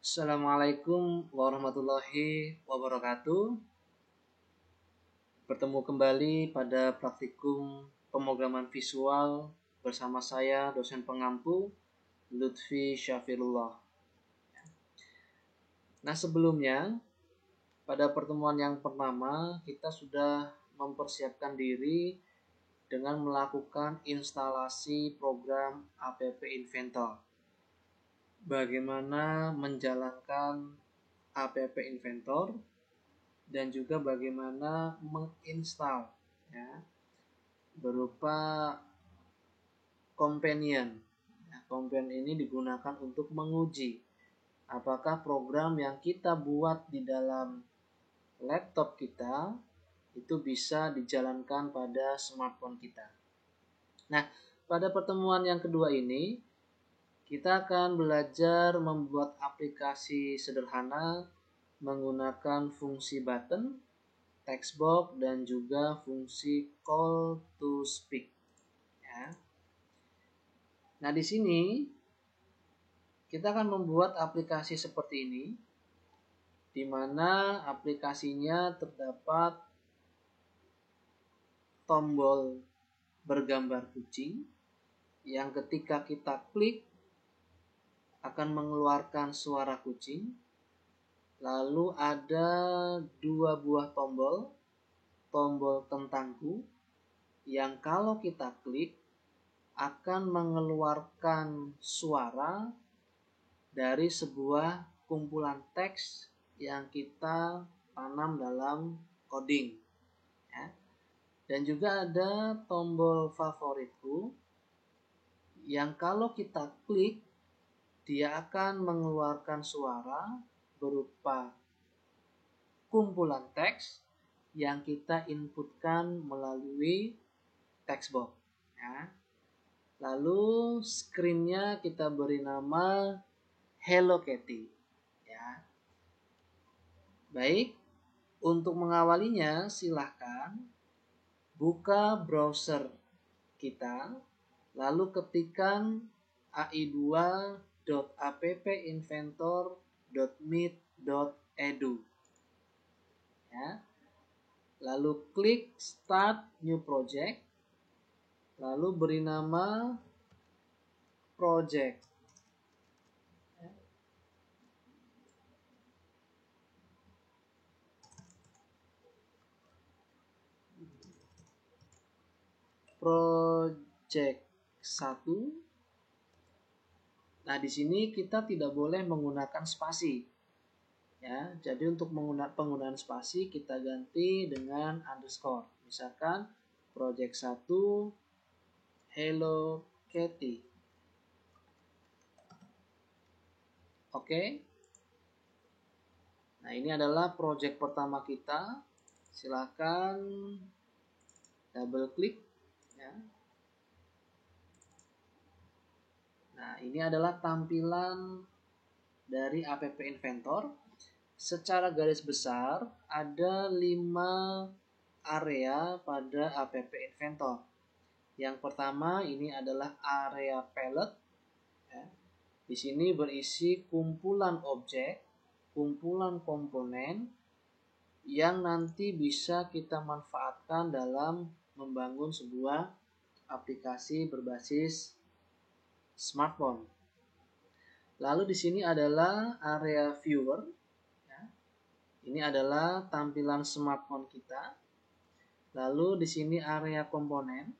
Assalamualaikum warahmatullahi wabarakatuh. Bertemu kembali pada praktikum pemrograman visual bersama saya, dosen pengampu Lutfi Syafirullah. Nah, sebelumnya pada pertemuan yang pertama kita sudah mempersiapkan diri dengan melakukan instalasi program app Inventor. Bagaimana menjalankan app Inventor dan juga bagaimana menginstal ya, berupa companion. Companion ini digunakan untuk menguji apakah program yang kita buat di dalam laptop kita itu bisa dijalankan pada smartphone kita. Nah, pada pertemuan yang kedua ini kita akan belajar membuat aplikasi sederhana menggunakan fungsi button, text box, dan juga fungsi call to speak. Ya. Nah, di sini kita akan membuat aplikasi seperti ini, di mana aplikasinya terdapat tombol bergambar kucing yang ketika kita klik akan mengeluarkan suara kucing. Lalu ada dua buah tombol tentangku yang kalau kita klik akan mengeluarkan suara dari sebuah kumpulan teks yang kita tanam dalam coding. Ya. Dan juga ada tombol favoritku yang kalau kita klik dia akan mengeluarkan suara berupa kumpulan teks yang kita inputkan melalui text box. Ya. Lalu screen-nya kita beri nama Hello Kitty. Ya. Baik, untuk mengawalinya silahkan buka browser kita, lalu ketikkan ai2.appinventor.meet.edu. Ya. Lalu klik Start New Project, lalu beri nama Project. Ya. Project 1. Nah, di sini kita tidak boleh menggunakan spasi. Ya, jadi untuk penggunaan spasi kita ganti dengan underscore. Misalkan project 1 Hello Kitty. Oke. Nah, ini adalah project pertama kita. Silakan double klik ya. Nah, ini adalah tampilan dari app Inventor. Secara garis besar ada 5 area pada app Inventor. Yang pertama ini adalah area palette. Ya. Di sini berisi kumpulan objek, kumpulan komponen yang nanti bisa kita manfaatkan dalam membangun sebuah aplikasi berbasis smartphone. Lalu di sini adalah area viewer. Ya. Ini adalah tampilan smartphone kita. Lalu di sini area komponen.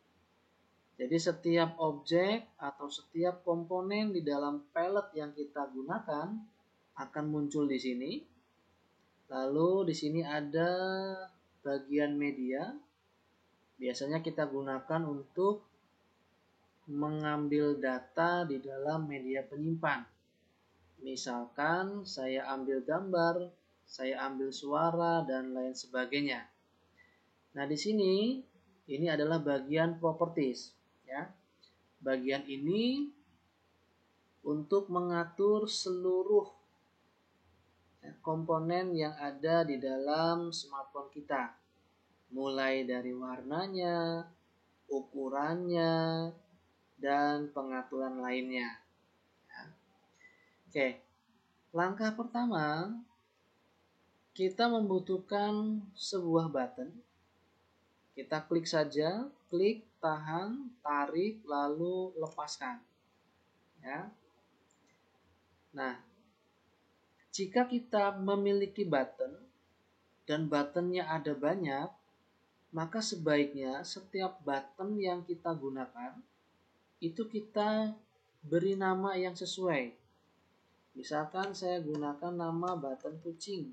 Jadi setiap objek atau setiap komponen di dalam palette yang kita gunakan akan muncul di sini. Lalu di sini ada bagian media. Biasanya kita gunakan untuk mengambil data di dalam media penyimpan. Misalkan saya ambil gambar, saya ambil suara dan lain sebagainya. Nah, di sini ini adalah bagian properties ya. Bagian ini untuk mengatur seluruh komponen yang ada di dalam smartphone kita, mulai dari warnanya, ukurannya, dan pengaturan lainnya. Ya. Oke, Langkah pertama, kita membutuhkan sebuah button. Kita klik saja, klik, tahan, tarik, lalu lepaskan. Ya. Nah, jika kita memiliki button dan buttonnya ada banyak, maka sebaiknya setiap button yang kita gunakan itu kita beri nama yang sesuai. Misalkan saya gunakan nama button kucing.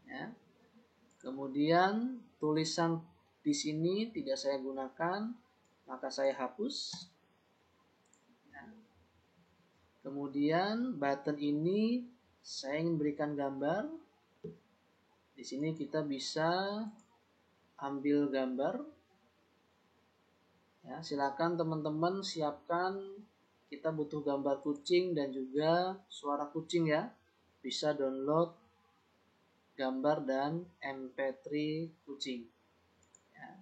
Ya. Kemudian tulisan di sini tidak saya gunakan, maka saya hapus. Ya. Kemudian button ini saya ingin berikan gambar. Di sini kita bisa ambil gambar. Ya, silakan teman-teman siapkan, kita butuh gambar kucing dan juga suara kucing ya. Bisa download gambar dan MP3 kucing. Ya.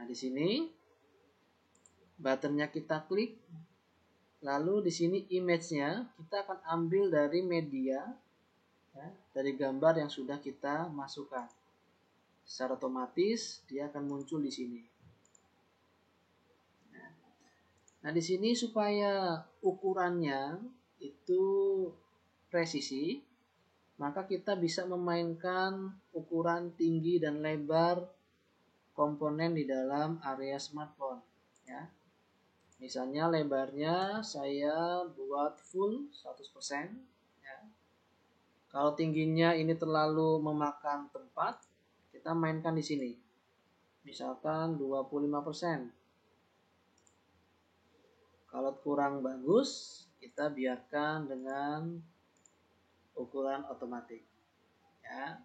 Nah, di sini buttonnya kita klik, lalu di sini image-nya kita akan ambil dari media, ya, dari gambar yang sudah kita masukkan. Secara otomatis dia akan muncul di sini. Nah, di sini supaya ukurannya itu presisi, maka kita bisa memainkan ukuran tinggi dan lebar komponen di dalam area smartphone. Ya. Misalnya lebarnya saya buat full 100%. Ya. Kalau tingginya ini terlalu memakan tempat, kita mainkan di sini. Misalkan 25%. Kalau kurang bagus, kita biarkan dengan ukuran otomatis. Ya.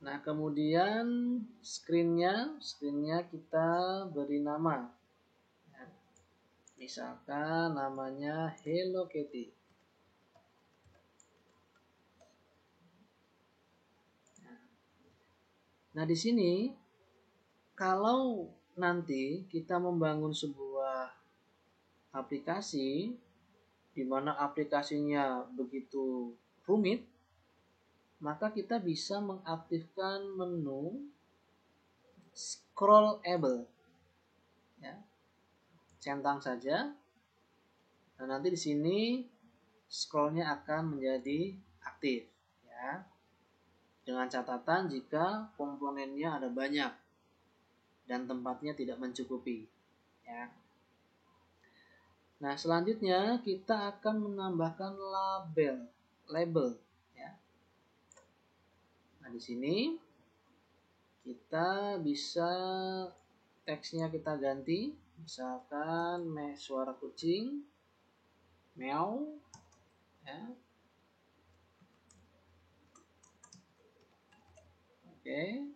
Nah, kemudian screennya kita beri nama. Ya. Misalkan namanya Hello Kitty. Nah, di sini kalau nanti kita membangun sebuah aplikasi di mana aplikasinya begitu rumit, maka kita bisa mengaktifkan menu scrollable. Ya. Centang saja. Nah, nanti di sini scrollnya akan menjadi aktif. Ya. Dengan catatan jika komponennya ada banyak dan tempatnya tidak mencukupi. Ya. Nah, selanjutnya kita akan menambahkan label. Ya. Nah, di sini kita bisa teksnya kita ganti, misalkan suara kucing, meow, ya. Oke.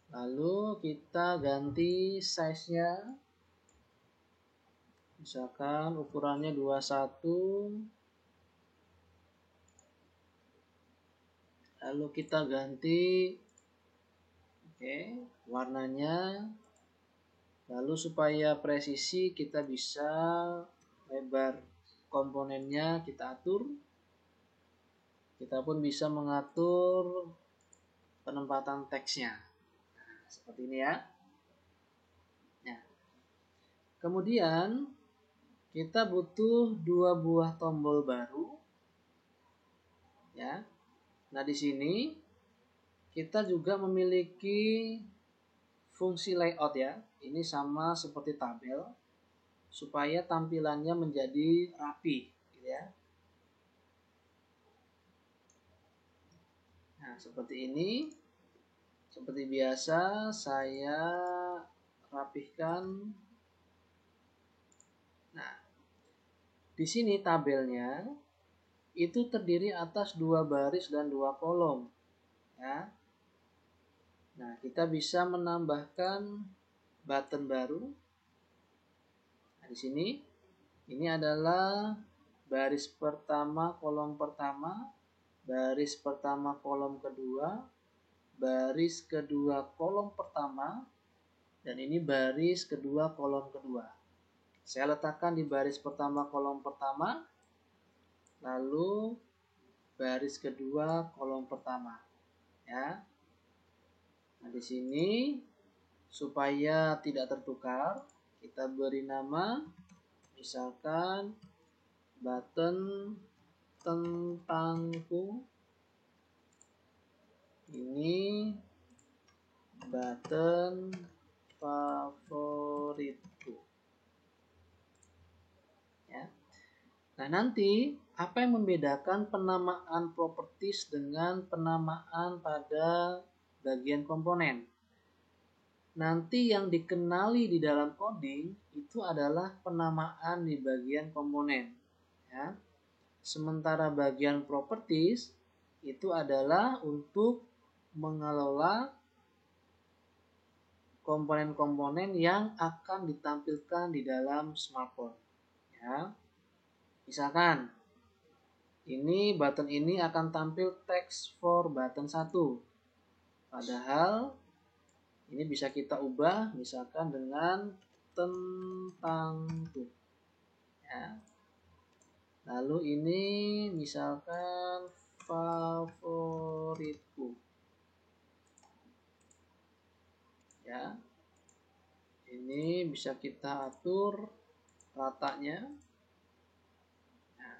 Lalu kita ganti size-nya, misalkan ukurannya 21. Lalu kita ganti warnanya. Lalu supaya presisi kita bisa lebar komponennya kita atur. Kita pun bisa mengatur penempatan teksnya. Nah, seperti ini ya. Nah, kemudian kita butuh 2 buah tombol baru. Ya. Nah, di sini kita juga memiliki fungsi layout ya. Ini sama seperti tabel supaya tampilannya menjadi rapi, gitu ya. Nah, seperti ini. Seperti biasa saya rapihkan. Nah, di sini tabelnya itu terdiri atas 2 baris dan 2 kolom, ya. Nah, kita bisa menambahkan button baru. Nah, di sini ini adalah baris pertama, kolom pertama, baris pertama, kolom kedua, baris kedua, kolom pertama, dan ini baris kedua kolom kedua. Saya letakkan di baris pertama kolom pertama, lalu baris kedua kolom pertama, ya. Nah, di sini supaya tidak tertukar, kita beri nama, misalkan button tentangku. Ini button favoritku. Ya. Nah, nanti apa yang membedakan penamaan properties dengan penamaan pada bagian komponen? Nanti yang dikenali di dalam coding itu adalah penamaan di bagian komponen. Ya. Sementara bagian properties itu adalah untuk mengelola komponen-komponen yang akan ditampilkan di dalam smartphone. Ya. Misalkan ini button ini akan tampil text for button 1. Padahal ini bisa kita ubah misalkan dengan tentangku. Ya. Lalu ini misalkan favoritku. Ya. Ini bisa kita atur ratanya. Nah,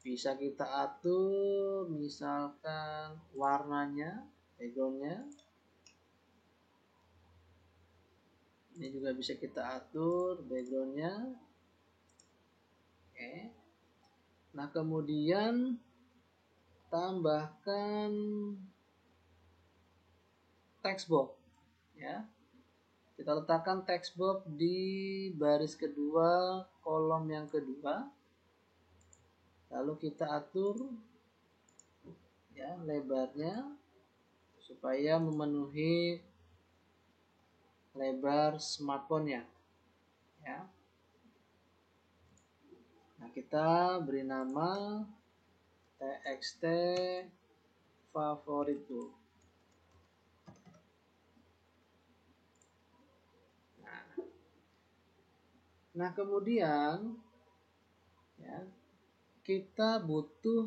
bisa kita atur misalkan warnanya, backgroundnya. Ini juga bisa kita atur backgroundnya. Oke. Nah, kemudian tambahkan text box, ya. Kita letakkan text box di baris kedua kolom yang kedua. Lalu kita atur ya lebarnya supaya memenuhi lebar smartphone-nya, ya. Nah, kita beri nama txt favoritku. Nah, kemudian ya, kita butuh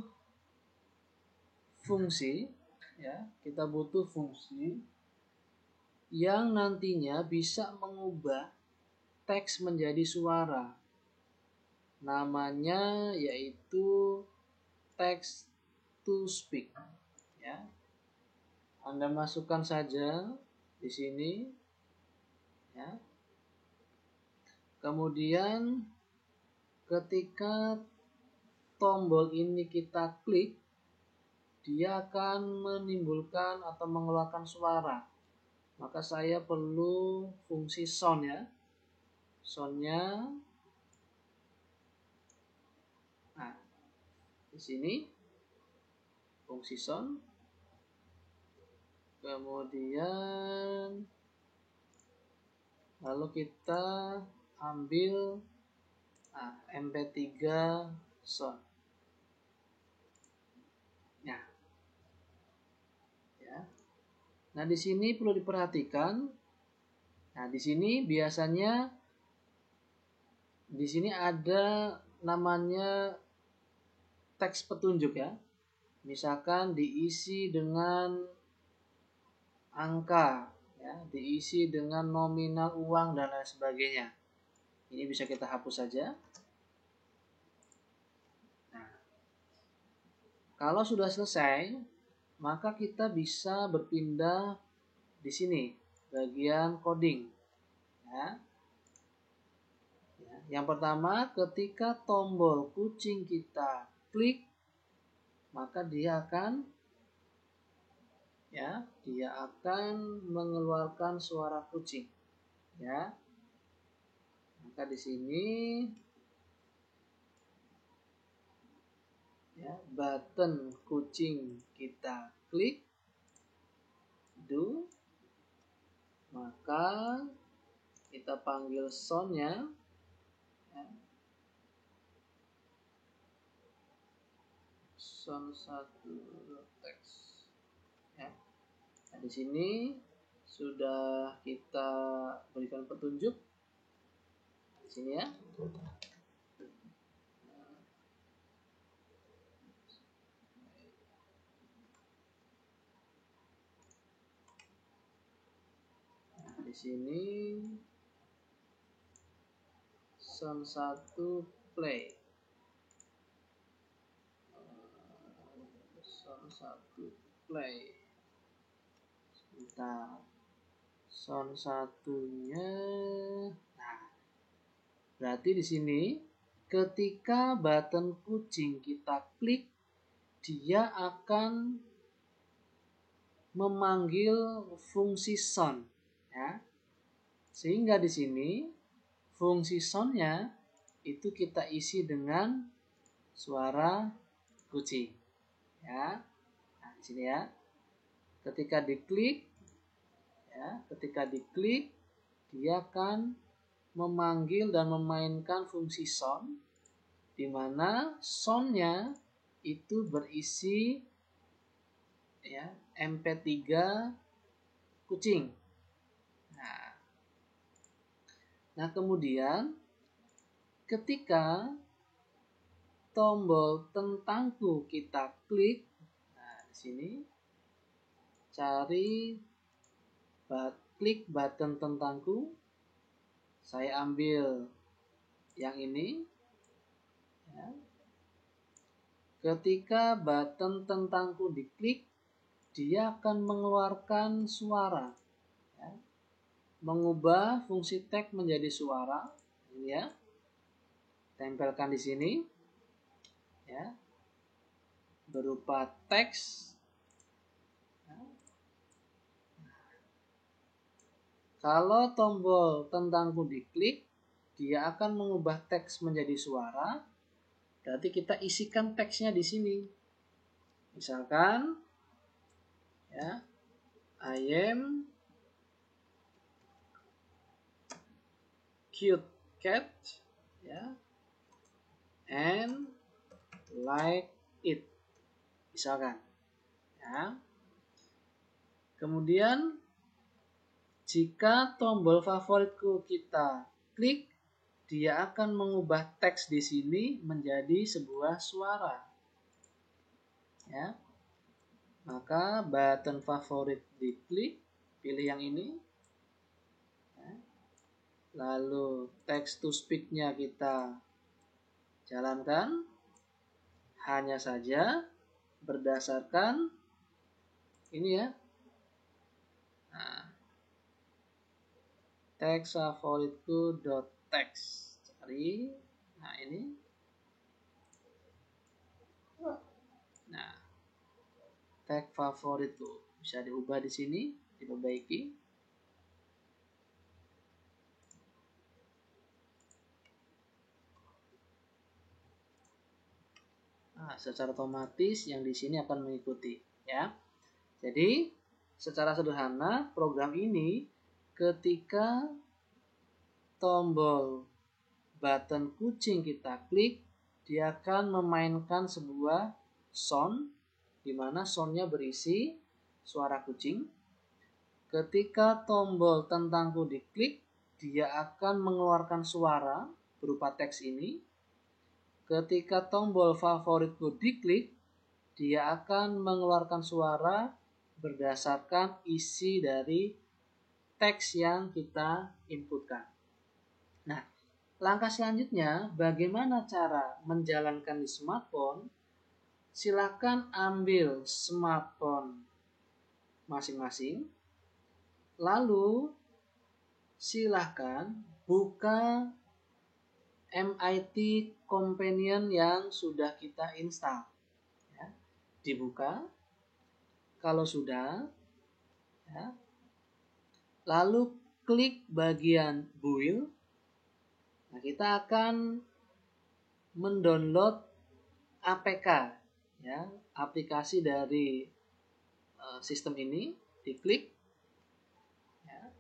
fungsi, ya, kita butuh fungsi yang nantinya bisa mengubah teks menjadi suara. Namanya yaitu text to speak, ya. Anda masukkan saja di sini, ya. Kemudian ketika tombol ini kita klik, dia akan menimbulkan atau mengeluarkan suara. Maka saya perlu fungsi sound, ya. Soundnya, nah, di sini fungsi sound. Kemudian lalu kita ambil MP3 sound. Nah, ya. Nah, di sini perlu diperhatikan. Nah, di sini biasanya di sini ada namanya teks petunjuk, ya. Misalkan diisi dengan angka, ya, diisi dengan nominal uang dan lain sebagainya. Ini bisa kita hapus saja. Nah, kalau sudah selesai, maka kita bisa berpindah di sini bagian coding, ya. Yang pertama, ketika tombol kucing kita klik, maka dia akan mengeluarkan suara kucing, ya. Maka di sini ya, button kucing kita klik, do, maka kita panggil soundnya, ya. Sound 1 teks, ya. Nah, di sini sudah kita berikan petunjuk di sini ya. Nah, di sini sound 1 play. Sound 1 play. Sebentar. Sound satunya. Nah, berarti di sini ketika button kucing kita klik, dia akan memanggil fungsi sound ya. Sehingga di sini fungsi soundnya itu kita isi dengan suara kucing ya. Nah, di sini ya. Ketika diklik dia akan memanggil dan memainkan fungsi sound, di mana soundnya itu berisi ya MP3 kucing. Nah, kemudian ketika tombol tentangku kita klik, nah di sini cari klik button tentangku, saya ambil yang ini ya. Ketika button tentangku diklik, dia akan mengeluarkan suara ya. Mengubah fungsi tag menjadi suara ini ya. Tempelkan di sini ya, berupa teks. Kalau tombol tentangku diklik, dia akan mengubah teks menjadi suara. Berarti kita isikan teksnya di sini. Misalkan ya, I am cute cat ya, and like it. Misalkan ya. Kemudian jika tombol favoritku kita klik, dia akan mengubah teks di sini menjadi sebuah suara. Ya. Maka button favorit diklik, pilih yang ini. Ya. Lalu text to speech-nya kita jalankan. Hanya saja berdasarkan ini ya. Nah, teks favoritku .text, cari. Nah, ini. Nah, tag favorit tuh bisa diubah di sini, diperbaiki. Nah, secara otomatis yang di sini akan mengikuti ya. Jadi, secara sederhana program ini ketika tombol button kucing kita klik, dia akan memainkan sebuah sound di mana soundnya berisi suara kucing. Ketika tombol tentangku diklik, dia akan mengeluarkan suara berupa teks ini. Ketika tombol favoritku diklik, dia akan mengeluarkan suara berdasarkan isi dari teks yang kita inputkan. Nah, langkah selanjutnya bagaimana cara menjalankan di smartphone? Silakan ambil smartphone masing-masing. Lalu silakan buka MIT Companion yang sudah kita install ya. Dibuka kalau sudah ya. Lalu klik bagian build. Nah, kita akan mendownload APK ya, aplikasi dari sistem ini, diklik ya.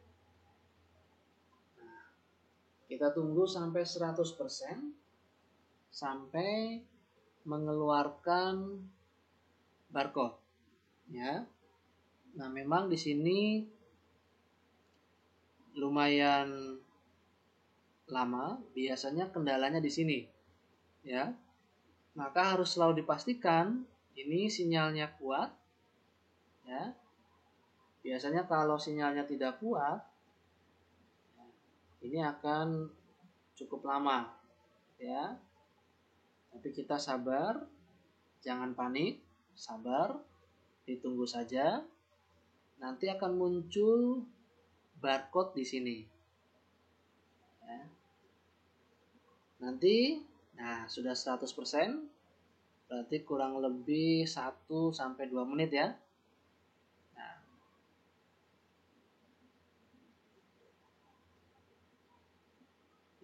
Nah, kita tunggu sampai 100% sampai mengeluarkan barcode ya. Nah, memang di sini lumayan lama, biasanya kendalanya di sini, ya. Maka harus selalu dipastikan ini sinyalnya kuat, ya. Biasanya kalau sinyalnya tidak kuat, ini akan cukup lama, ya. Tapi kita sabar, jangan panik, sabar, ditunggu saja. Nanti akan muncul barcode di sini. Ya. Nanti, nah sudah 100%, berarti kurang lebih 1-2 menit ya. Nah,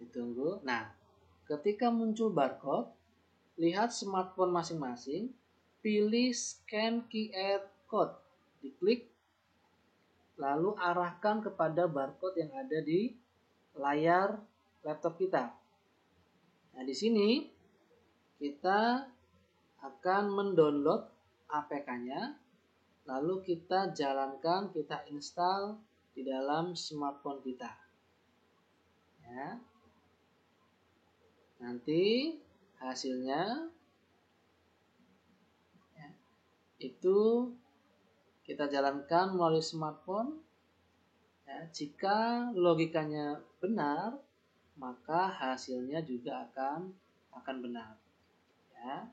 ditunggu. Nah, ketika muncul barcode, lihat smartphone masing-masing, pilih scan QR code, diklik, lalu arahkan kepada barcode yang ada di layar laptop kita. Nah, di sini kita akan mendownload APK-nya, lalu kita jalankan, kita install di dalam smartphone kita. Ya. Nanti hasilnya ya, itu kita jalankan melalui smartphone. Ya, jika logikanya benar, maka hasilnya juga akan benar. Ya.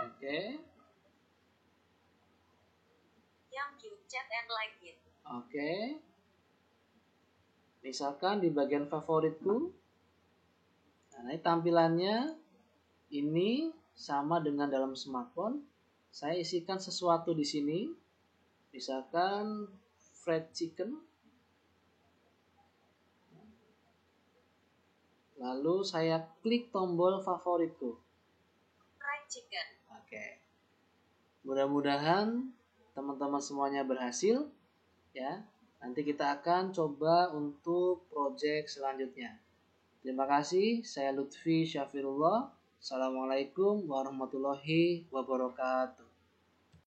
Oke. Yang you chat and like it. Oke. Misalkan di bagian favoritku, nah ini tampilannya ini sama dengan dalam smartphone. Saya isikan sesuatu di sini, misalkan fried chicken. Lalu saya klik tombol favoritku. Fried chicken. Oke. Mudah-mudahan teman-teman semuanya berhasil ya. Nanti kita akan coba untuk project selanjutnya. Terima kasih. Saya Lutfi Syafirullah. Assalamualaikum warahmatullahi wabarakatuh.